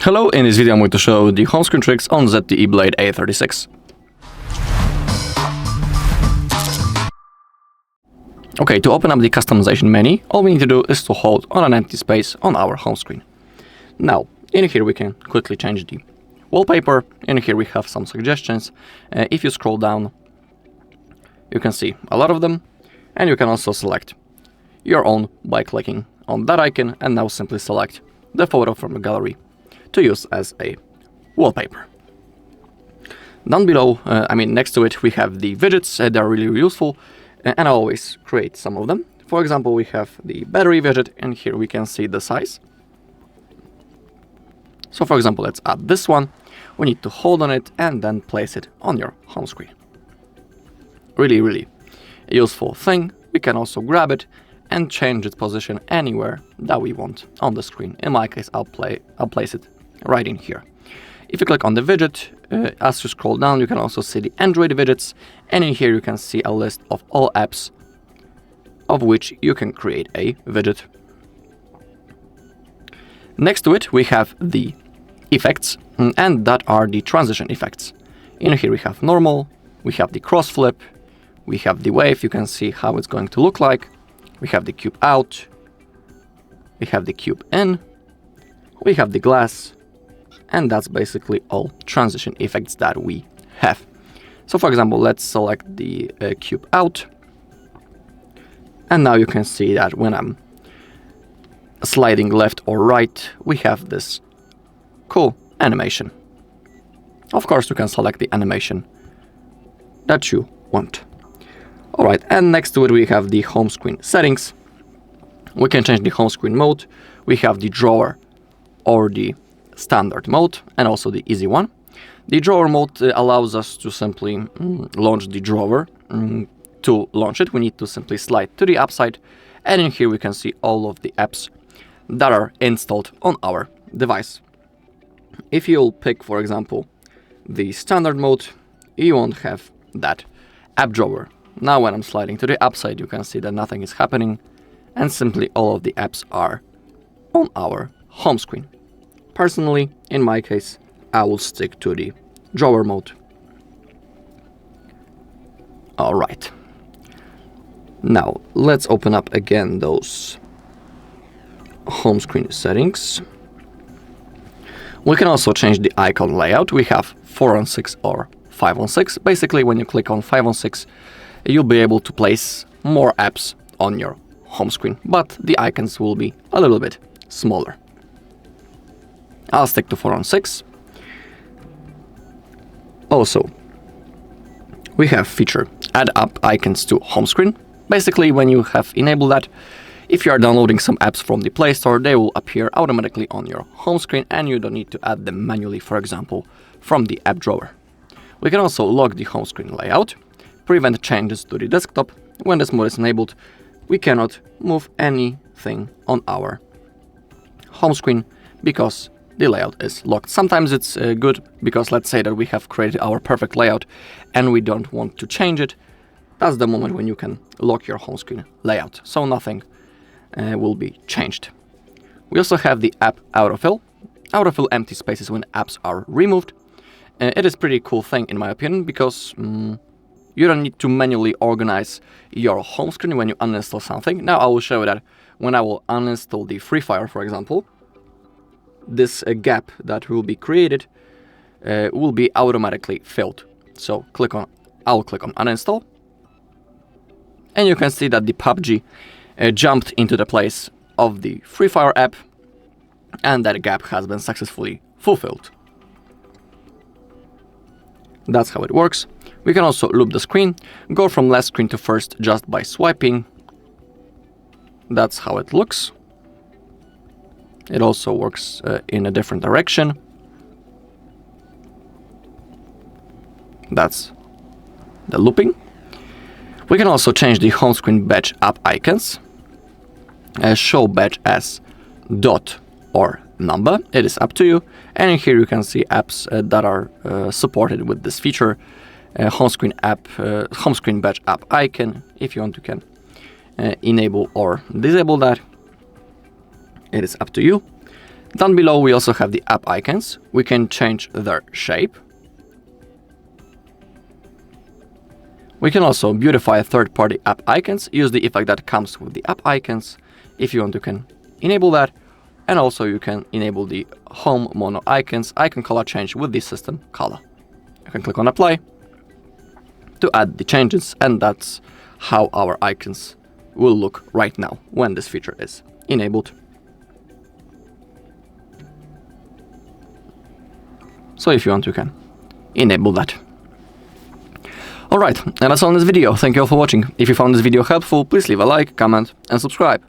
Hello, in this video I'm going to show the home screen tricks on ZTE Blade A36. Okay, to open up the customization menu, all we need to do is to hold on an empty space on our home screen. Now, in here we can quickly change the wallpaper. In here we have some suggestions. If you scroll down, you can see a lot of them, and you can also select your own by clicking on that icon and now simply select the photo from the gallery to use as a wallpaper. Down below, next to it, we have the widgets. They're really useful, and I always create some of them. For example, we have the battery widget, and here we can see the size. So for example, let's add this one. We need to hold on it and then place it on your home screen. Really useful thing. We can also grab it and change its position anywhere that we want on the screen. In my case, I'll place it right in here. If you click on the widget, as you scroll down, you can also see the Android widgets, and in here you can see a list of all apps of which you can create a widget. Next to it, we have the effects, and that are the transition effects. In here we have normal, we have the cross flip, we have the wave. You can see how it's going to look like. We have the cube out, we have the cube in, we have the glass, and that's basically all transition effects that we have. So for example, let's select the cube out, and now you can see that when I'm sliding left or right, we have this cool animation. Of course, you can select the animation that you want. Alright, and next to it we have the home screen settings. We can change the home screen mode. We have the drawer or the standard mode, and also the easy one. The drawer mode allows us to simply launch the drawer. To launch it, we need to simply slide to the upside, and in here we can see all of the apps that are installed on our device. If you'll pick, for example, the standard mode, you won't have that app drawer. Now when I'm sliding to the upside, you can see that nothing is happening, and simply all of the apps are on our home screen. Personally, in my case, I will stick to the drawer mode. Alright. Now, let's open up again those home screen settings. We can also change the icon layout. We have 4:6 or 5:6. Basically, when you click on 5:6, you'll be able to place more apps on your home screen, but the icons will be a little bit smaller. I'll stick to 4:6. Also, we have feature add app icons to home screen. Basically, when you have enabled that, if you are downloading some apps from the Play Store, they will appear automatically on your home screen and you don't need to add them manually, for example, from the app drawer. We can also lock the home screen layout, prevent changes to the desktop. When this mode is enabled, we cannot move anything on our home screen because the layout is locked. Sometimes it's good because let's say that we have created our perfect layout and we don't want to change it. That's the moment when you can lock your home screen layout, so nothing will be changed. We also have the app autofill. Autofill empty spaces when apps are removed. It is a pretty cool thing in my opinion because you don't need to manually organize your home screen when you uninstall something. Now I will show you that when I will uninstall the Free Fire, for example, this gap that will be created will be automatically filled. So I'll click on uninstall, and you can see that the PUBG jumped into the place of the Free Fire app, and that gap has been successfully fulfilled. That's how it works. We can also loop the screen, go from last screen to first just by swiping. That's how it looks. It also works in a different direction. That's the looping. We can also change the home screen badge app icons. Show badge as dot or number. It is up to you. And in here you can see apps that are supported with this feature. Home screen badge app icon. If you want, you can enable or disable that. It is up to you. Down below we also have the app icons. We can change their shape. We can also beautify third-party app icons, use the effect that comes with the app icons. If you want, you can enable that. And also you can enable the home mono icons, icon color change with the system color. You can click on apply to add the changes, and that's how our icons will look right now when this feature is enabled. So if you want, you can enable that. Alright, and that's all in this video. Thank you all for watching. If you found this video helpful, please leave a like, comment, and subscribe.